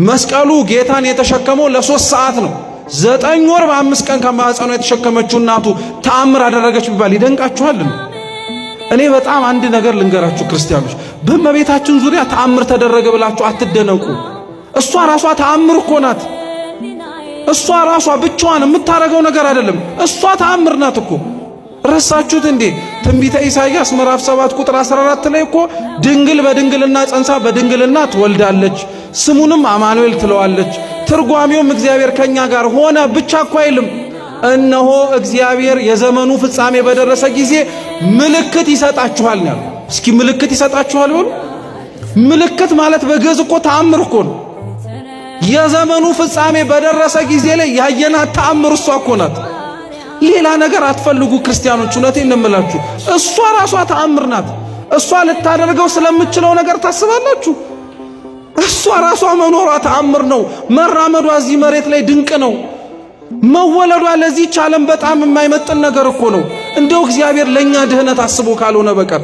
መስቀሉ ጌታን የተሸከመው ለ3 ሰዓት ነው። 9 ወር በ5 ቀን ከማህፀኗ የተሸከመችው እናቱ ተአምር አደረገች ቢባል ይደንቃችኋል? እኔ በጣም አንድ ነገር ልንገራችሁ ክርስቲያኖች፣ በእመቤታችን ዙሪያ ተአምር ተደረገ ብላችሁ አትደነቁ። እሷ ራሷ ተአምር እኮ ናት። እሷ ራሷ ብቻዋን የምታረገው ነገር አይደለም። እሷ ተአምር ናት እኮ። ረሳችሁት እንዴ? ትንቢተ ኢሳይያስ ምዕራፍ 7 ቁጥር 14 ላይ እኮ ድንግል በድንግልና ጸንሳ በድንግልና ትወልዳለች፣ ስሙንም አማኑኤል ትለዋለች። ትርጓሜውም እግዚአብሔር ከኛ ጋር ሆነ ብቻ እኮ አይልም። እነሆ እግዚአብሔር የዘመኑ ፍጻሜ በደረሰ ጊዜ ምልክት ይሰጣችኋል ነው። እስኪ ምልክት ይሰጣችኋል ብሎ ምልክት ማለት በግዕዝ እኮ ተአምር እኮ ነው። የዘመኑ ፍጻሜ በደረሰ ጊዜ ላይ ያየናት ተአምር እሷ እኮ ናት። ሌላ ነገር አትፈልጉ ክርስቲያኖች፣ እውነቴን እንምላችሁ። እሷ ራሷ ተአምር ናት። እሷ ልታደርገው ስለምትችለው ነገር ታስባላችሁ? እሷ ራሷ መኖሯ ተአምር ነው። መራመዷ እዚህ መሬት ላይ ድንቅ ነው። መወለዷ ለዚህች ዓለም በጣም የማይመጥን ነገር እኮ ነው። እንደው እግዚአብሔር ለኛ ድህነት አስቦ ካልሆነ በቀር